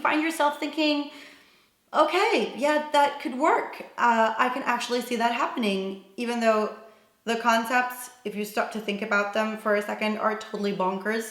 Find yourself thinking, okay, yeah, that could work. I can actually see that happening, even though the concepts, if you stop to think about them for a second, are totally bonkers.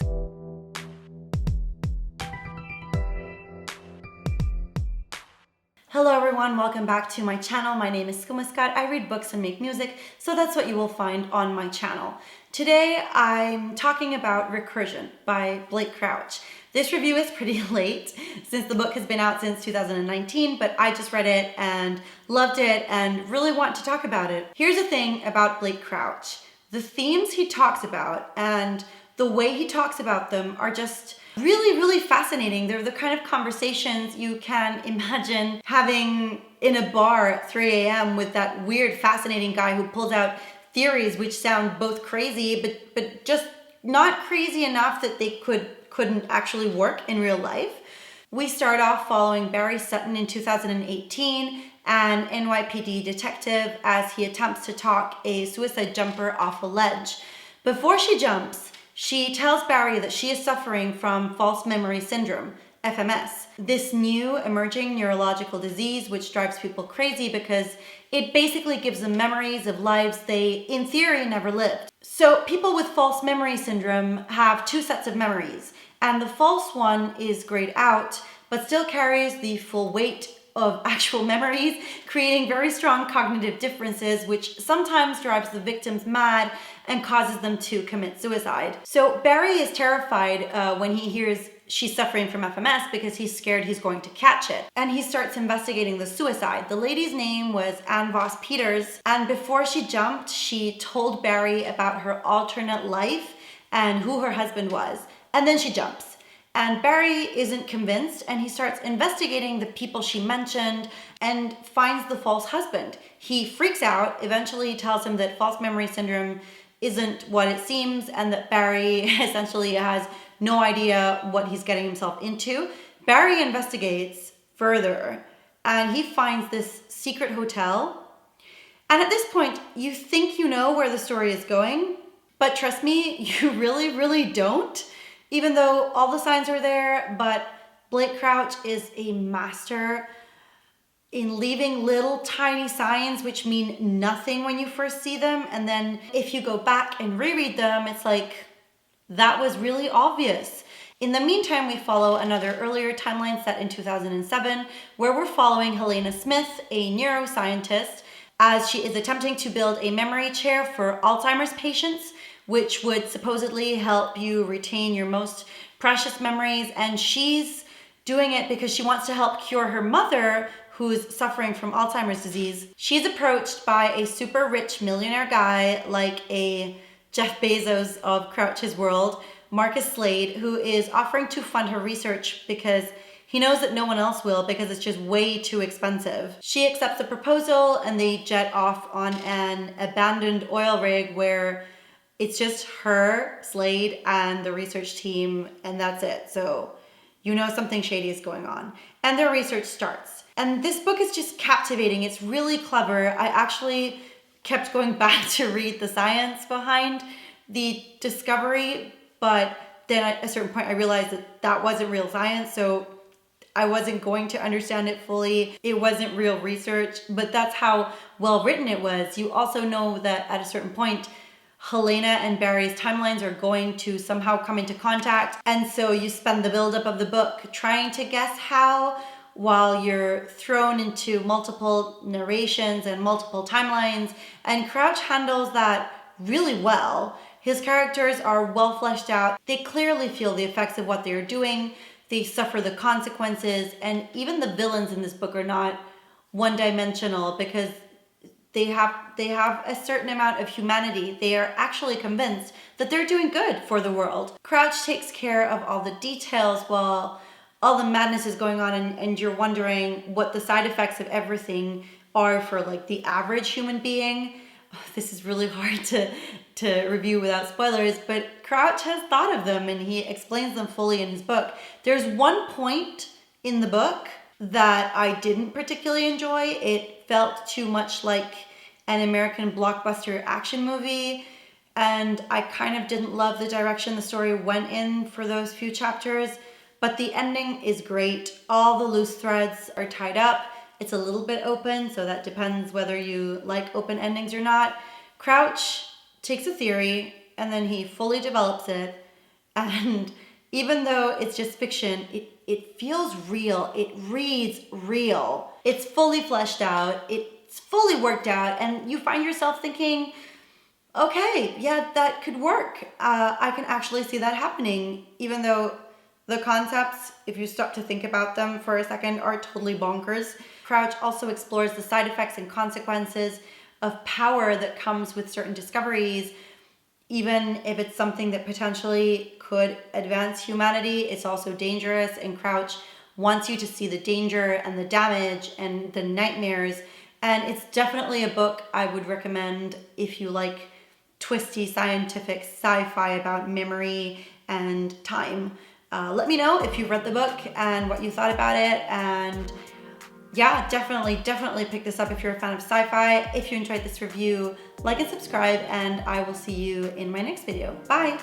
Hello everyone, welcome back to my channel. My name is Skumuskat. I read books and make music, so that's what you will find on my channel. Today I'm talking about Recursion by Blake Crouch. This review is pretty late since the book has been out since 2019, but I just read it and loved it and really want to talk about it. Here's the thing about Blake Crouch. The themes he talks about and the way he talks about them are just really fascinating. They're the kind of conversations you can imagine having in a bar at 3 a.m. with that weird, fascinating guy who pulls out theories which sound both crazy, but just not crazy enough that they couldn't actually work in real life. We start off following Barry Sutton in 2018, an NYPD detective, as he attempts to talk a suicide jumper off a ledge. Before she jumps, she tells Barry that she is suffering from false memory syndrome, FMS, this new emerging neurological disease which drives people crazy because it basically gives them memories of lives they, in theory, never lived. So people with false memory syndrome have two sets of memories, and the false one is grayed out, but still carries the full weight of actual memories, creating very strong cognitive differences, which sometimes drives the victims mad and causes them to commit suicide. So Barry is terrified when he hears she's suffering from FMS because he's scared he's going to catch it. And he starts investigating the suicide. The lady's name was Ann Voss Peters, and before she jumped, she told Barry about her alternate life and who her husband was. And then she jumps. And Barry isn't convinced, and he starts investigating the people she mentioned and finds the false husband. He freaks out, eventually tells him that false memory syndrome isn't what it seems, and that Barry essentially has no idea what he's getting himself into. Barry investigates further, and he finds this secret hotel. And at this point, you think you know where the story is going, but trust me, you really don't. Even though all the signs are there, but Blake Crouch is a master in leaving little tiny signs which mean nothing when you first see them. And then if you go back and reread them, it's like, that was really obvious. In the meantime, we follow another earlier timeline set in 2007, where we're following Helena Smith, a neuroscientist, as she is attempting to build a memory chair for Alzheimer's patients, which would supposedly help you retain your most precious memories. And she's doing it because she wants to help cure her mother, who's suffering from Alzheimer's disease. She's approached by a super rich millionaire guy like a Jeff Bezos of Crouch's world, Marcus Slade, who is offering to fund her research because he knows that no one else will because it's just way too expensive. She accepts the proposal and they jet off on an abandoned oil rig where it's just her, Slade, and the research team, and that's it. So you know something shady is going on. And their research starts. And this book is just captivating. It's really clever. I actually kept going back to read the science behind the discovery, but then at a certain point I realized that that wasn't real science, so I wasn't going to understand it fully. It wasn't real research, but that's how well written it was. You also know that at a certain point, Helena and Barry's timelines are going to somehow come into contact. And so you spend the buildup of the book trying to guess how, while you're thrown into multiple narrations and multiple timelines. And Crouch handles that really well. His characters are well fleshed out. They clearly feel the effects of what they're doing. They suffer the consequences. And even the villains in this book are not one-dimensional because they have a certain amount of humanity. They are actually convinced that they're doing good for the world. Crouch takes care of all the details while all the madness is going on, and you're wondering what the side effects of everything are for like the average human being. This is really hard to review without spoilers, but Crouch has thought of them and he explains them fully in his book. There's one point in the book that I didn't particularly enjoy. It felt too much like an American blockbuster action movie, and I kind of didn't love the direction the story went in for those few chapters. but the ending is great. All the loose threads are tied up. It's a little bit open, so that depends whether you like open endings or not. Crouch takes a theory and then he fully develops it. And even though it's just fiction, it feels real. It reads real. It's fully fleshed out. It's fully worked out. And you find yourself thinking, okay, yeah, that could work. I can actually see that happening, even though the concepts, if you stop to think about them for a second, are totally bonkers. Crouch also explores the side effects and consequences of power that comes with certain discoveries. Even if it's something that potentially could advance humanity, it's also dangerous, and Crouch wants you to see the danger and the damage and the nightmares. And it's definitely a book I would recommend if you like twisty scientific sci-fi about memory and time. Let me know if you read the book and what you thought about it. And yeah, definitely pick this up if you're a fan of sci-fi. If you enjoyed this review, like and subscribe, and I will see you in my next video. Bye!